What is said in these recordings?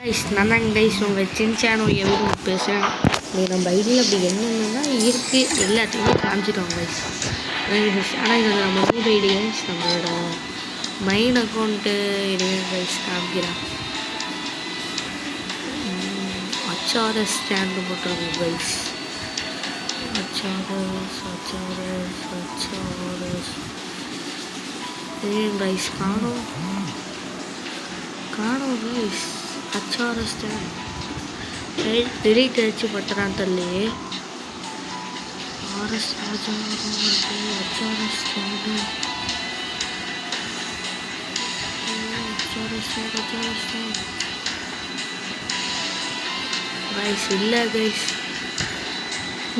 Guys நான் guys உங்கள் சின்சானோ எவ்வளோ பேசுகிறேன். நம்ம ஐடியில் அப்படி என்னென்னா இருக்குது எல்லாத்தையுமே காமிச்சிட்டோம் கைஸ். ஆனால் இது நம்ம மூட் ஐடி கைஸ், நம்மளோட மெயின் அக்கௌண்ட்டு ஐடியா கைஸ் காமிக்கிறேன். HRS ஸ்டாண்டு போட்டிருக்கோம் கைஸ். HRS ஏன் கைஸ் காணோம் கைஸ். HRS ஸ்டாண்ட் டெலிட் அடிச்சு பட்டுறான் தள்ளி. HRS ஸ்டாண்டு கைஸ் இல்லை கைஸ்,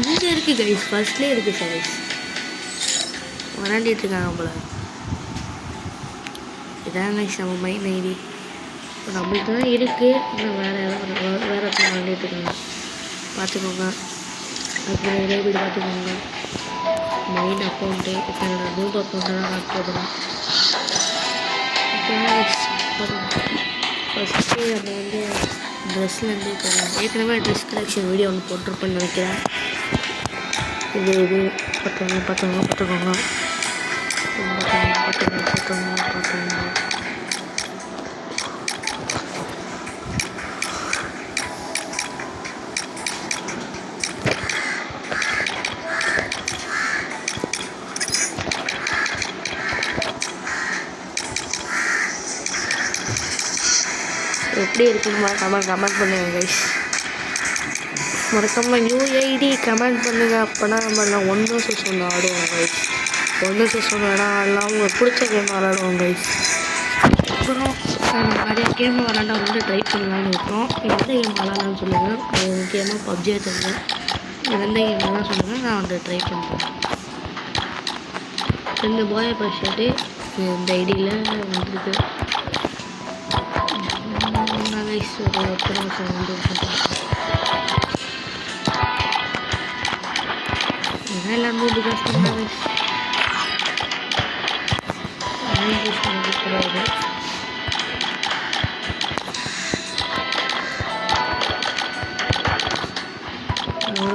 இங்கே இருக்குது கைஸ், ஃபர்ஸ்ட்லேயே இருக்குது கைஸ். விளாண்டிட்டு இருக்காங்க போல. இதான் கைஸ் நம்ம மெயின் ஐடி. இப்போ நம்மளுக்கு தான் இருக்குது, இன்னும் வேறு இடத்துல விளாண்டிட்டு இருக்காங்க. பார்த்துக்கோங்க, அப்புறம் நிறைய வீடு பார்த்துக்கோங்க. மெயின் அக்கௌண்ட்டு இப்போ என்னோட நூப் அக்கௌண்ட்டை தான் நான் போடுறேன். ஃபஸ்ட்டு நம்ம ட்ரெஸ்லேருந்து போகலாம். ஏற்கனவே ட்ரெஸ் கலெக்ஷன் வீடியோ ஒன்று போட்டிருப்பேன்னு நினைக்கிறேன். இது பார்த்துக்கோங்க. எப்படி இருக்குமா கமெண்ட் பண்ணுங்க கைஸ். மறக்காமல் நியூ ஐடி கமெண்ட் பண்ணுங்கள். அப்போனா நம்ம எல்லாம் 1 vs 1 ஆடுவோம் கைஸ். 1 vs 1 விளாடலாம், உங்களுக்கு பிடிச்ச கேம் விளாடுவோம் கைஸ். அப்புறம் நிறைய கேம் விளாண்டா ட்ரை பண்ணலான்னு இருக்கோம். எந்த கேம் விளாட்லான்னு சொல்லுங்கள். முக்கியமாக பப்ஜியை தருங்க. எந்த கேம் வேணால் சொல்லுங்கள், நான் ட்ரை பண்ணுறேன். 2 பாய் பர்ஷர்ட்டு இந்த ஐடியில் வந்துருக்கு கைஸ். ஒரு 10 நிமிஷம் எல்லாம் 100 காசு பண்ணாங்க.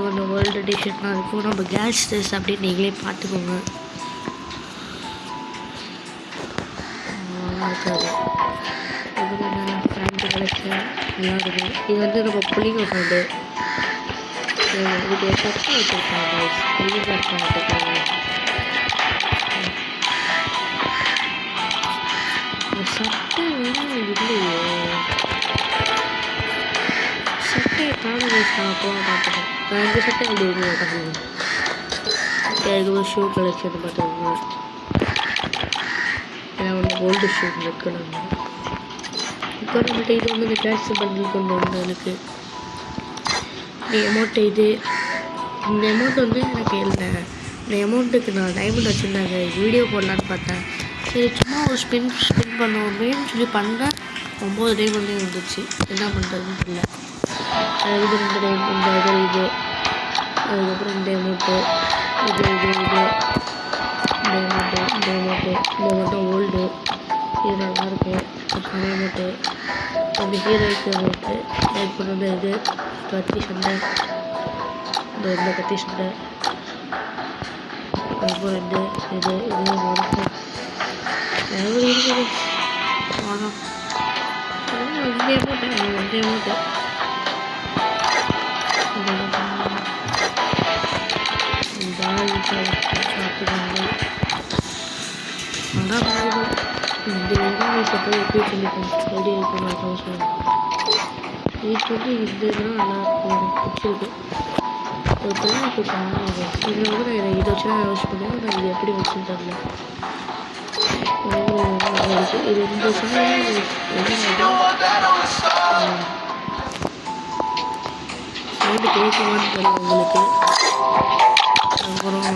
கொஞ்சம் வேர்ல்டு டிஷர்ட்லாம் இருக்கும். நம்ம கேஸ் ஸ்டேஸ் அப்படின்னு நீங்களே பார்த்துக்கோங்க. இருக்காது இது நல்லா ஃபேண்ட் கலெக்ஷன் நல்லா இருக்குது. இது நம்ம புள்ளிங்க ஃபேண்டு இது சட்டை வச்சுருக்காங்க. புள்ளிங்க வச்சுருக்காங்க. சட்டை வேணும் இல்லையே, சட்டையை காண போக பார்த்துக்கோங்க. நான் இந்த சட்டை எப்படி இருக்கு ஷூ கலெக்ஷன் பார்த்துக்கோங்க. கோல்டு ஷூ வைக்கணும். இப்போ நம்மகிட்ட இது இந்த கேஷ் பண்டில் கொண்டு வந்ததுக்கு இந்த அமௌண்ட்டு இந்த அமௌண்ட் எனக்கு இல்லை. இந்த அமௌண்ட்டுக்கு நான் டைமண்ட் வச்சுருந்தாங்க, வீடியோ போடலான்னு பார்த்தேன். சரி சும்மா ஒரு ஸ்பின் பண்ணுவோமேன்னு சொல்லி பண்ணேன். 9 டைமண்டே வந்துச்சு. என்ன பண்ணுறதுன்னு தெரியல. இது 2 டைம் இந்த இது அதுக்கப்புறம் இந்த அமௌண்ட்டு இந்த அமௌண்ட்டு ஓல்டு இது நல்லாயிருக்கும். அப்புறம் அமௌண்ட்டு அந்த ஹீரோய்க்கு அமௌண்ட்டு அதுக்கப்புறம் இது கத்தி சண்டை இந்த கத்தி சண்டை அதுக்கப்புறம் இது வணக்கம் இருக்குது. ஆனால் இந்த அமௌண்ட்டு சாப்பிடுவாங்க. ஆனால் இந்த இப்போ போய் எப்படி சொல்லிப்பேன் எப்படி இருக்கும் நான் சொல்லுவேன். இது இதெல்லாம் நல்லாயிருக்கும், எனக்கு பிடிச்சிருக்கு. ஒரு பிளான் கொடுத்தாங்க. இதில் நான் இதை வச்சு தான் யூஸ் பண்ணுவேன். நான் இது எப்படி வச்சுன்னு தெரியல. இது 2 சமையல் சவுண்டு கேட்குமான்னு தெரியல உங்களுக்கு. அப்புறம்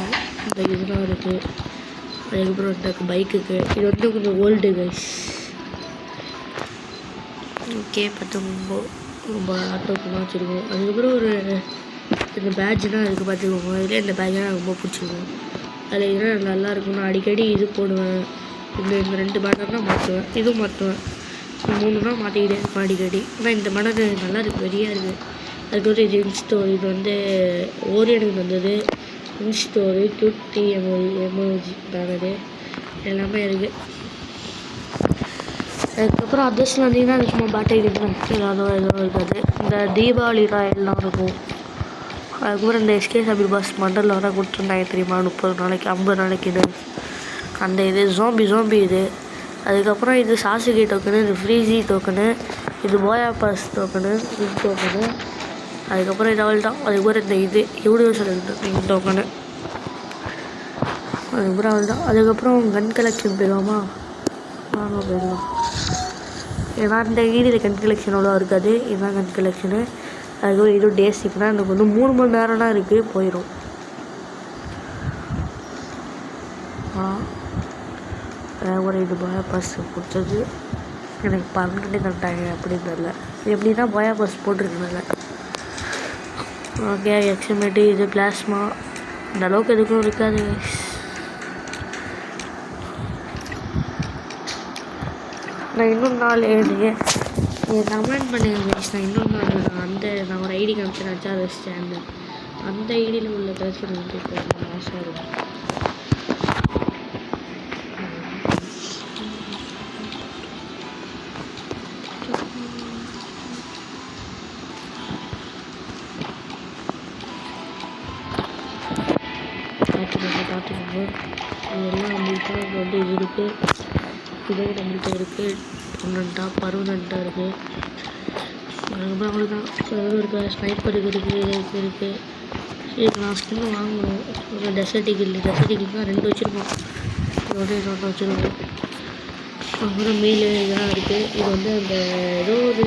இந்த இதெல்லாம் இருக்குது. அதுக்கப்புறம் இந்த பைக்குக்கு இது கொஞ்சம் ஓல்டு கைஸ். ஓகே ரொம்ப ஆட்டோக்கெல்லாம் வச்சுருக்கோம். அதுக்கப்புறம் ஒரு இந்த பேட்ஜெலாம் இருக்குது பார்த்துக்கோங்க. இதில் இந்த பேட்ஜெலாம் எனக்கு ரொம்ப பிடிச்சிருக்கும். அதில் இதெல்லாம் நல்லாயிருக்கும். நான் அடிக்கடி இது போடுவேன். இந்த 2 பேட்டர் தான் மாற்றுவேன், இதுவும் மாற்றுவேன். 3 நாள் மாட்டிக்கிட்டே இருக்கும் அடிக்கடி. ஆனால் இந்த மடங்கு நல்லா இருக்குது, வெறியாக இருக்குது. அதுக்கப்புறம் இது இன்ஸ்டோர், இது வந்து ஓரியனுக்கு வந்தது. இன்ஸ்டோரு கியூட்டி எமோஜி தானது எல்லாமே இருக்குது. அதுக்கப்புறம் அதர்ஸில் வந்தீங்கன்னா அது சும்மா பேட்டரி தான், எதுவும் இருக்காது. இந்த தீபாவளி எல்லாம் இருக்கும். அதுக்கப்புறம் இந்த எஸ்கே சபி பாஸ் மண்டலில் வர கொடுத்துருந்தாங்க தெரியுமா, 30 நாளைக்கு 50 நாளைக்கு அந்த இது ஜோம்பி இது. அதுக்கப்புறம் இது சாசுகே டோக்கனு, இது ஃப்ரீஸி டோக்கனு, இது போயா பாஸ் டோக்கனு, இது டோக்கனு. அதுக்கப்புறம் இது அவள் தான். அதுக்கப்புறம் இந்த இது யூனிவர்சல் டோக்கனு. அதுக்கப்புறம் அவள் தான். அதுக்கப்புறம் கன் கலெக்ஷன் போயிடுவோமா, வாங்க போயிடலாம். ஏன்னா இந்த ஈடியில் கன் கலெக்ஷன் அவ்வளோ இருக்காது, இதுதான் கன் கலெக்ஷனு. அதுக்கப்புறம் இது டேஸ்டிக்னா எனக்கு வந்து 3 மணி நேரம்னா இருக்குது, போயிடும். ஒரு இது போயா பாஸ் கொடுத்தது எனக்கு 12 தந்தாங்க அப்படின்னு தெரியல, எப்படின்னா போயா பாஸ் போட்டிருக்கனால. ஓகே, எக்ஸ்எம்ஏடி இது பிளாஸ்மா இந்த அளவுக்கு எதுக்கும் இருக்காது. நான் இன்னொரு நாள் நீங்கள் கமெண்ட் பண்ணுங்க கைஸ். நான் இன்னொரு நாள் நான் ஒரு ஐடி காமிச்சேன், அச்சார் ஸ்டாண்டு அந்த ஐடியில் உள்ள கலெக்ஷன் வந்து இப்போ ஆசை இருக்கும். பார்த்துக்கோங்க இதெல்லாம் நம்மள்கிட்ட வந்து இது இருக்குது, இதுவும் நம்மள்கிட்ட இருக்குது. பர்மனெண்ட்டாக இருக்குது. அதுக்கப்புறம் அவ்வளோதான். இருக்குது ஸ்னைப்பர் இருக்குது, இது இருக்குது. சரி, நான் ஸ்கின்னு வாங்கணும். ஒரு டெசர்ட்டிகில் தான் 2 வச்சுருக்கோம், இன்னொன்று வச்சுருக்கோம். அப்புறம் மீல் இதெல்லாம் இருக்குது. இது வந்து அந்த ஏதோ ஒரு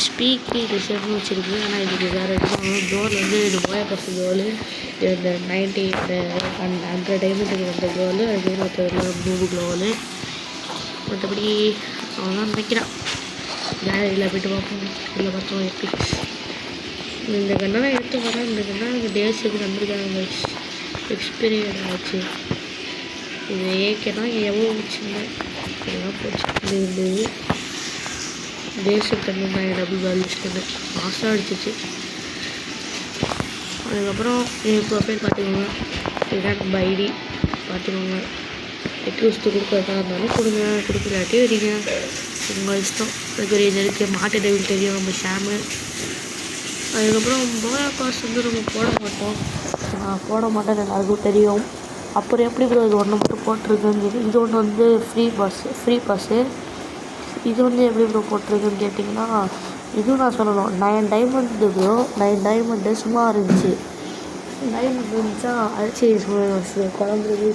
ஸ்பீக்கி ரிசர்வ்னு வச்சுருக்கு. ஆனால் இதுக்கு வேறு எதுவும் கோல் வந்து இது போயா பஸ் கோல், இந்த 90 100 டைமண்டுக்கு வந்த கோல், அது 100 கோல். மற்றபடி அவன் நினைக்கிறான். கேலரியில் போய்ட்டு பார்ப்போம், இல்லை பார்த்தோம் எப்பிக்ஸ். இந்த கண்ணெல்லாம் எடுத்து வரேன். இந்த கண்ணெல்லாம் இந்த டேஸுக்கு வந்திருக்காங்க, எக்ஸ்பீரியன் ஆச்சு. இது ஏக்கேனா எவ்வளோ வச்சுருந்தேன் இதெல்லாம் போச்சு. இது இருந்தது டேஸுக்கு தந்துருந்தாங்க, டபுள் வேல்யூஸ்க்கு மாதம் அடிச்சிச்சு. அதுக்கப்புறம் என் ப்ரொஃபைல் பார்த்துக்கோங்க, இதுதான் நம்ம ஐடி பார்த்துக்கோங்க. ரெக்வஸ்ட்டு கொடுக்குறதா இருந்தாலும் கொடுங்க, கொடுக்கலாட்டி வரீங்க, உங்கள் இஷ்டம். அதுக்கு ஒரு இது இருக்குது, மாட்டு டெவில் தெரியும் நம்ம ஷாமு. அதுக்கப்புறம் போயா பாஸ் வந்து நம்ம போட மாட்டோம், நான் போட மாட்டேன்னு எல்லாருக்கும் தெரியும். அப்புறம் எப்படி ப்ரோ இது ஒன்று மட்டும் போட்டிருக்குன்னு சொல்லி, இது ஒன்று வந்து ஃப்ரீ பாஸ்ஸு. இது வந்து எப்படி ப்ரோ போட்டிருக்குன்னு கேட்டிங்கன்னா, இதுவும் நான் சொல்லணும். 9 டைமண்டு ப்ரோ, 9 டைமண்டு சும்மா இருந்துச்சு. டைமண்ட் இருந்துச்சா அடிச்சு குழம்புறது.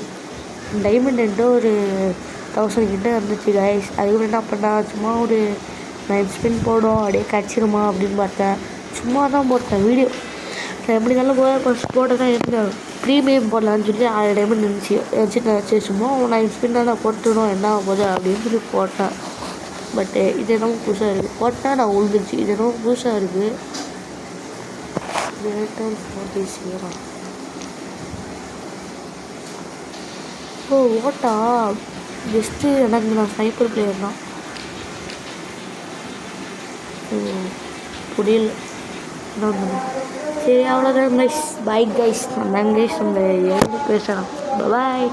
டைமண்ட் என்கிட்ட ஒரு 1000 கிட்ட இருந்துச்சு கைஸ். அதுக்கப்புறம் என்ன பண்ணேன், சும்மா ஒரு 9 ஸ்பின் போடும் அப்படியே கிடச்சிருமா அப்படின்னு பார்த்தேன். சும்மா தான் போட்டேன் வீடியோ. நான் எப்படி இருந்தாலும் போயா பாஸ் போட்டு தான் இருந்தேன். ப்ரீமியம் போடலான்னு சொல்லி 1000 டைமண்ட் இருந்துச்சு. வச்சு சும்மா 9 ஸ்பின் தான் போட்டுடும், என்ன போகுது அப்படின்னு சொல்லி போட்டேன். பட்டு இது என்னமோ புதுசாக இருக்குது, போட்டால் நான் உழுந்துருச்சு. இது என்னமோ புதுசாக இருக்குது. ஓ ஓட்டா ஜஸ்ட்டு எனக்கு நான் ஸ்னைப்பர் பிளேயர் தான். புரியல. சரி, அவ்வளோதான் கைஸ். Bye guys. நான் கைஸ் உங்கள் பேசுகிறேன். பாய்.